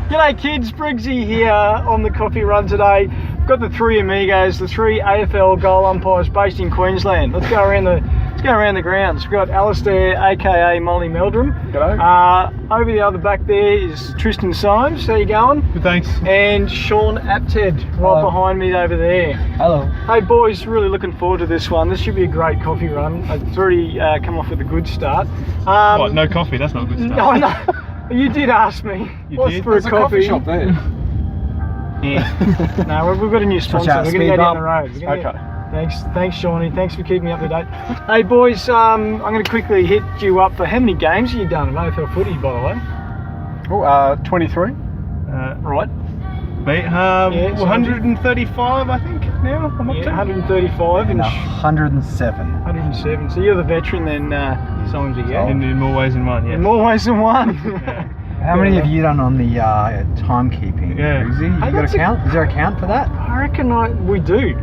G'day kids, Briggsy here on the coffee run today. We've got the three amigos, the three AFL goal umpires based in Queensland. Let's go around the grounds. We've got Alistair, aka Molly Meldrum. G'day. Over the other back there is Tristan Symes. How you going? Good, thanks. And Sean Apted right behind me over there. Hello. Hey boys, really looking forward to this one. This should be a great coffee run. It's already come off with a good start. What, no coffee? That's not a good start. No, no. You did ask me. You did? For There's a coffee shop there. Yeah. No, we've got a new sponsor. We're going to go down the road. Okay. Thanks, Shawnee. Thanks for keeping me up to date. Hey, boys, I'm going to quickly hit you up for how many games have you done of AFL footy, by the way? 23. Right. Me, 135, I think, now. I'm up to 135 and 107. 107. So you're the veteran then, Simesy, yeah? in more ways than one, yeah. In more ways than one. Yeah. How many have you done on the timekeeping? Yeah. You got a count? Is there a count for that? I reckon we do.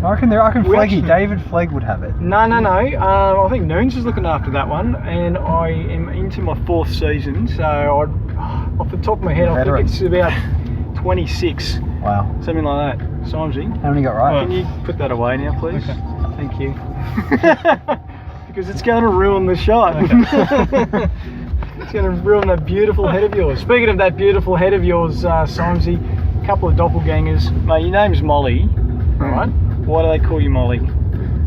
I reckon Fleggy, David Flegg would have it. No. I think Noons is looking after that one, and I am into my 4th season, so off the top of my head, I think it's about 26. Wow. Something like that. Simesy. How many got right? Can you put that away now, please? Okay. Thank you. Because it's going to ruin the shot. Okay. It's going to ruin that beautiful head of yours. Speaking of that beautiful head of yours, Simesy, a couple of doppelgangers. Mate, your name's Molly, right? Why do they call you Molly?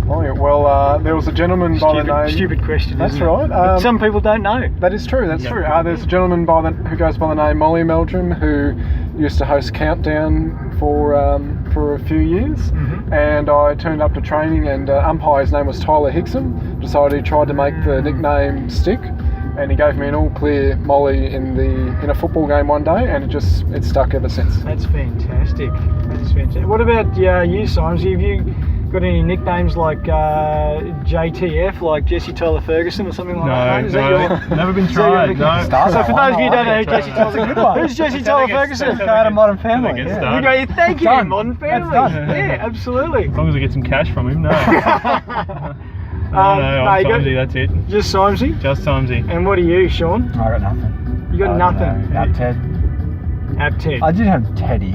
Well, there was a gentleman by the name... Stupid question, That's isn't it? right. But some people don't know. That is true, that's true. There's a gentleman who goes by the name Molly Meldrum who used to host Countdown for a few years, and I turned up to training and umpire's name was Tyler Hickson. Decided he tried to make the nickname stick, and he gave me an all clear Molly in a football game one day, and it stuck ever since. That's fantastic. What about you, Simesy? Have you got any nicknames like JTF, like Jesse Tyler Ferguson or something like that? No, never been tried. No. So for those of you who don't know who Jesse Tyler Ferguson, who's Jesse Tyler Ferguson? Part of Modern Family. Yeah. Thank you, Modern Family. Yeah, absolutely. As long as I get some cash from him, no. No, I'm Simesy, that's it. Just Simesy? Just Simesy. And what are you, Sean? I got nothing. You got nothing? Apted. I did have Teddy.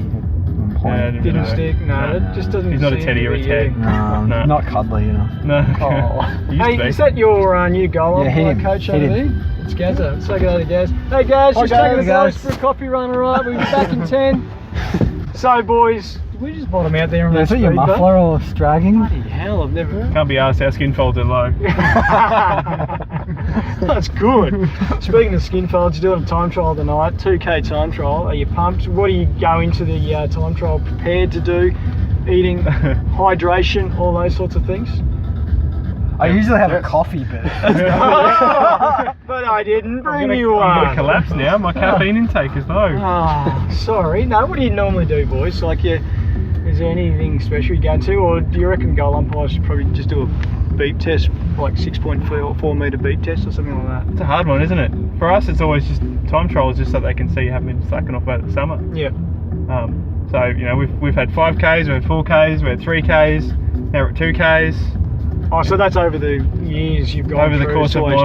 Didn't stick? No, that just doesn't. He's not a Teddy or a Ted. No, not cuddly, you know. No. Hey, is that your new goal umpire coach over there? It's Gazza. Let's take it over to Gaz. Hey Gaz, just taking the boys for a coffee run, alright? We'll be back in 10. So boys, did we just bottom out there on that speed? Is it your muffler or stragging? Bloody hell, I've never... Can't be asked, our skin folds are low. That's good. Speaking of skin folds, you're doing a time trial tonight, 2K time trial. Are you pumped? What do you go into the time trial prepared to do? Eating, hydration, all those sorts of things? I usually have a coffee, but... But I didn't bring you one. I'm going to collapse now, my caffeine intake is low. Oh, sorry. No, what do you normally do, boys? Like, is there anything special you go to, or do you reckon goal umpires should probably just do a beep test, like 6.4 metre beep test or something like that? It's a hard one, isn't it? For us, it's always just time trials, just so they can see you haven't been slacking off over the summer. Yeah. So you know, we've had 5Ks, we've had 4Ks, we had 3Ks, now we're at 2Ks. Oh, so that's over the years you've gone over the course of my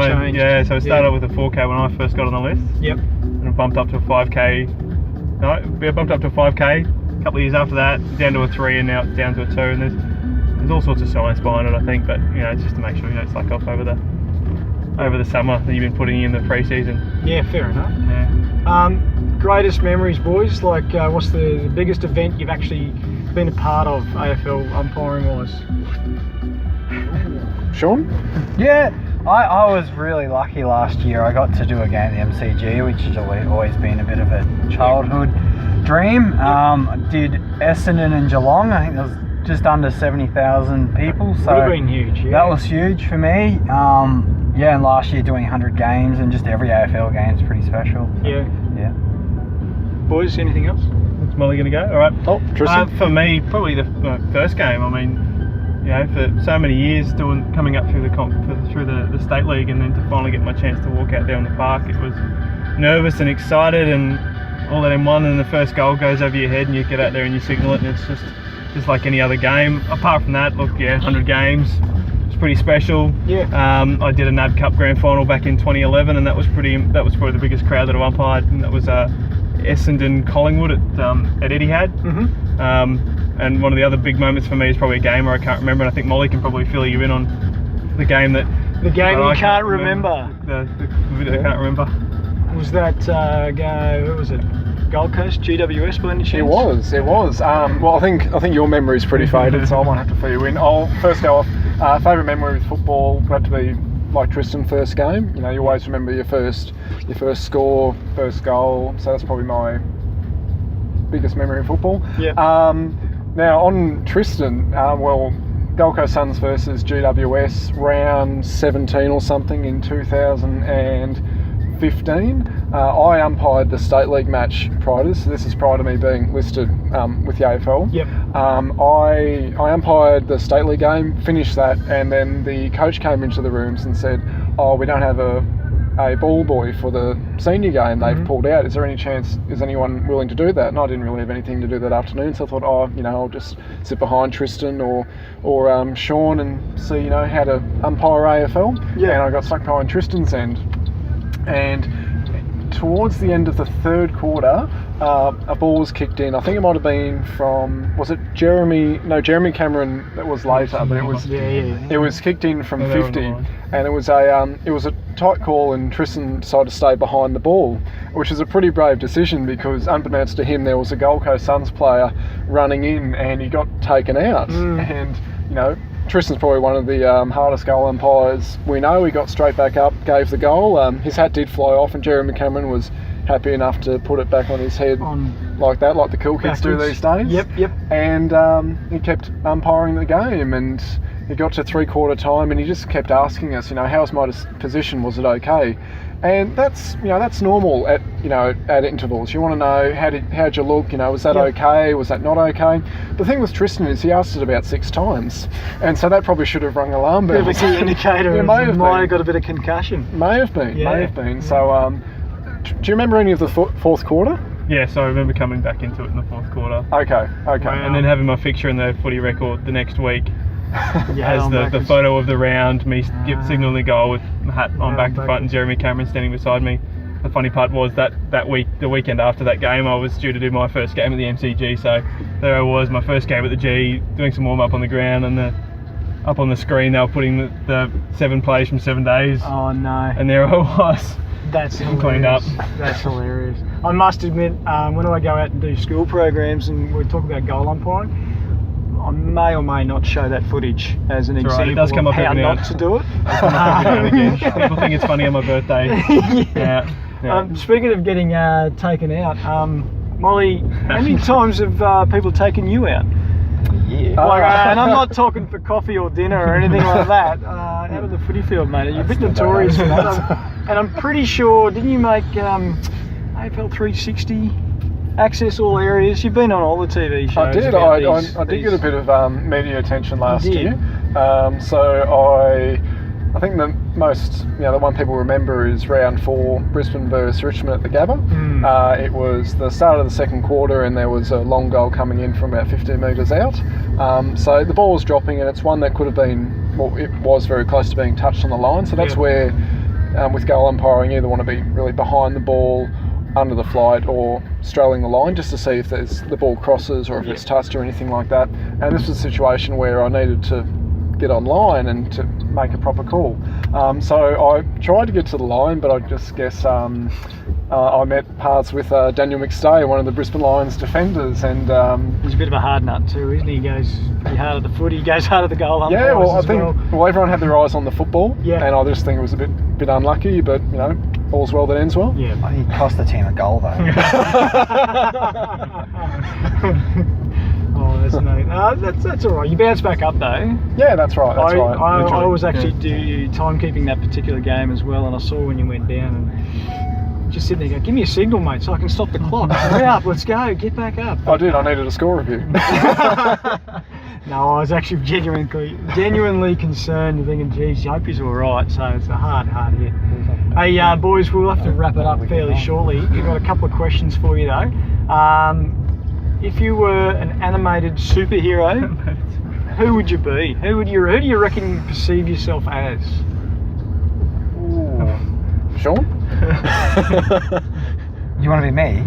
so it started with a 4K when I first got on the list. Yep. And I bumped up to a 5K. No, we bumped up to a 5K. A couple of years after that, down to a 3, and now it's down to a 2. And there's all sorts of science behind it, I think. But you know, it's just to make sure you don't slack off over the summer that you've been putting in the pre-season. Yeah, fair enough. Yeah. Greatest memories, boys. Like, what's the biggest event you've actually been a part of, AFL umpiring wise? Sean? Yeah, I was really lucky last year. I got to do a game at the MCG, which has always been a bit of a childhood dream. I did Essendon and Geelong. I think there was just under 70,000 people. So would have been huge, yeah. That was huge for me. Yeah, and last year doing 100 games, and just every AFL game is pretty special. So, yeah. Boys, anything else? Is Molly going to go? All right. Oh, Tristan. For me, probably the first game. I mean, you know, for so many years coming up through the state league, and then to finally get my chance to walk out there on the park, it was nervous and excited, and all that in one. And the first goal goes over your head, and you get out there and you signal it, and it's just like any other game. Apart from that, look, 100 games. Pretty special. Yeah. I did a NAB Cup Grand Final back in 2011, and that was probably the biggest crowd that I've umpired, and that was Essendon Collingwood at Etihad. And one of the other big moments for me is probably a game where I can't remember, and I think Molly can probably fill you in on the game that... The game you can't remember. The bit I can't remember. Was that, who was it? Gold Coast, GWS by any chance? It was. Well, I think your memory's pretty faded, so I might have to fill you in. I'll first go off. Favourite memory with football would have to be like Tristan first game. You know, you always remember your first score, first goal. So that's probably my biggest memory of football. Yeah. Now on Tristan, well, Gold Coast Suns versus GWS, round 17 or something in 2015. I umpired the State League match prior to this. So this is prior to me being listed with the AFL. Yep. I umpired the State League game, finished that, and then the coach came into the rooms and said, "Oh, we don't have a ball boy for the senior game. They've pulled out. Is there any chance? Is anyone willing to do that?" And I didn't really have anything to do that afternoon, so I thought, I'll just sit behind Tristan or Sean and see, how to umpire AFL. Yeah. And I got stuck behind Tristan's end. And towards the end of the third quarter, a ball was kicked in. I think it might have been from, was it Jeremy? No, Jeremy Cameron. That was later, but it was it was kicked in from 50, and it was a tight call, and Tristan decided to stay behind the ball, which is a pretty brave decision because unbeknownst to him, there was a Gold Coast Suns player running in, and he got taken out, and Tristan's probably one of the hardest goal umpires we know. He got straight back up, gave the goal. His hat did fly off, and Jeremy Cameron was happy enough to put it back on his head like that, like the cool kids do these days. Yep. And he kept umpiring the game, and he got to 3/4 time, and he just kept asking us, how's my position? Was it okay? And that's normal at intervals. You want to know how'd you look? Was that okay? Was that not okay? The thing with Tristan is he asked it about 6 times, and so that probably should have rung alarm bells. Bit of a key indicator. It may have got a bit of concussion. May have been. So, do you remember any of the fourth quarter? Yeah, so I remember coming back into it in the fourth quarter. Okay. And then having my fixture in the footy record the next week. Yeah, as the photo of the round, me signalling the goal with my hat on back to front and Jeremy Cameron standing beside me. The funny part was that week, the weekend after that game, I was due to do my first game at the MCG, so there I was, my first game at the G, doing some warm up on the ground, and up on the screen they were putting the 7 plays from 7 days. Oh no. And there I was. That's hilarious. Cleaned up. That's hilarious. I must admit, when I go out and do school programs and we talk about goal umpiring, I may or may not show that footage as an example It does come of up how every not to do it. People think it's funny on my birthday. Yeah. Speaking of getting taken out, Molly, how many times have people taken you out? Yeah. And I'm not talking for coffee or dinner or anything like that. Out of the footy field, mate. You're a bit notorious for that. And I'm pretty sure, didn't you make AFL 360? Access all areas. You've been on all the TV shows. I did. I did get a bit of media attention last year. So I think the most, the one people remember is round 4, Brisbane versus Richmond at the Gabba. It was the start of the second quarter, and there was a long goal coming in from about 15 metres out. So the ball was dropping, and it's one that could have been, it was very close to being touched on the line. So that's where, with goal umpiring, you either want to be really behind the ball, under the flight, or straddling the line, just to see if the ball crosses or if it's touched or anything like that. And this was a situation where I needed to get online and to make a proper call. So I tried to get to the line, but I just guess I met paths with Daniel McStay, one of the Brisbane Lions defenders, and he's a bit of a hard nut too, isn't he? He goes pretty hard at the foot. He goes hard at the goal umpires. Yeah, well, I think everyone had their eyes on the football, and I just think it was a bit unlucky, but all's well that ends well. Yeah, he cost the team a goal though. Oh, that's that's all right. You bounce back up though. Yeah, that's right. I was actually timekeeping that particular game as well, and I saw when you went down and just sitting there going, "Give me a signal, mate, so I can stop the clock. Hurry up, let's go, get back up." I did. I needed a score review. No, I was actually genuinely concerned, thinking, "Geez, I hope he's all right." So it's a hard hit. Hey, boys, we'll have to wrap it up fairly shortly. We've got a couple of questions for you though. If you were an animated superhero, who would you be? Who do you reckon you perceive yourself as? Ooh. Sean? You want to be me?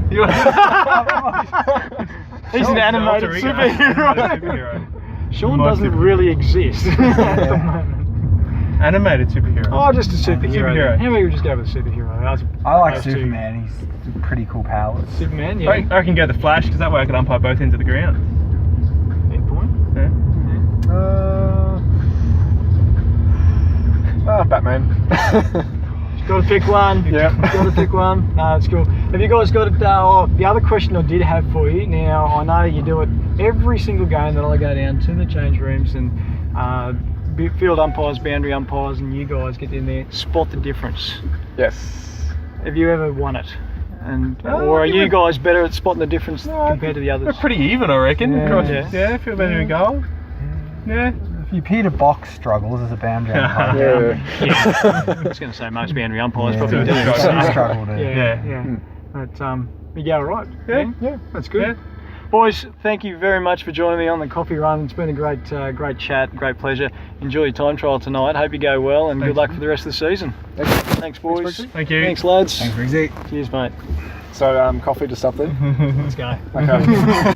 He's an animated superhero. Sean doesn't really exist at the moment. Animated superhero. Oh, just a superhero. How about you just go with a superhero? I like Superman. He's pretty cool powers. Superman, yeah. I can go the Flash because that way I could umpire both ends of the ground. Fair point. Yeah. Batman. Got to pick one. Yeah. Got to pick one. No, it's cool. Have you guys got it? The other question I did have for you. Now I know you do it every single game that I go down to the change rooms and field umpires, boundary umpires, and you guys get in there. Spot the difference. Yes. Have you ever won it? Or are you guys better at spotting the difference compared to the others? We're pretty even, I reckon. Yeah. Feel better in goal. Yeah. If you Peter Box struggles as a boundary umpire. I was going to say most boundary umpires probably do. Struggle to. Yeah. But you go right. Yeah. That's good. Yeah. Boys, thank you very much for joining me on the coffee run. It's been a great chat, great pleasure. Enjoy your time trial tonight. Hope you go well, and good luck for the rest of the season. Thanks, boys. Thank you. Thanks, lads. Thanks, Riggsy. Cheers, mate. So, coffee to stop there? Let's go. Okay.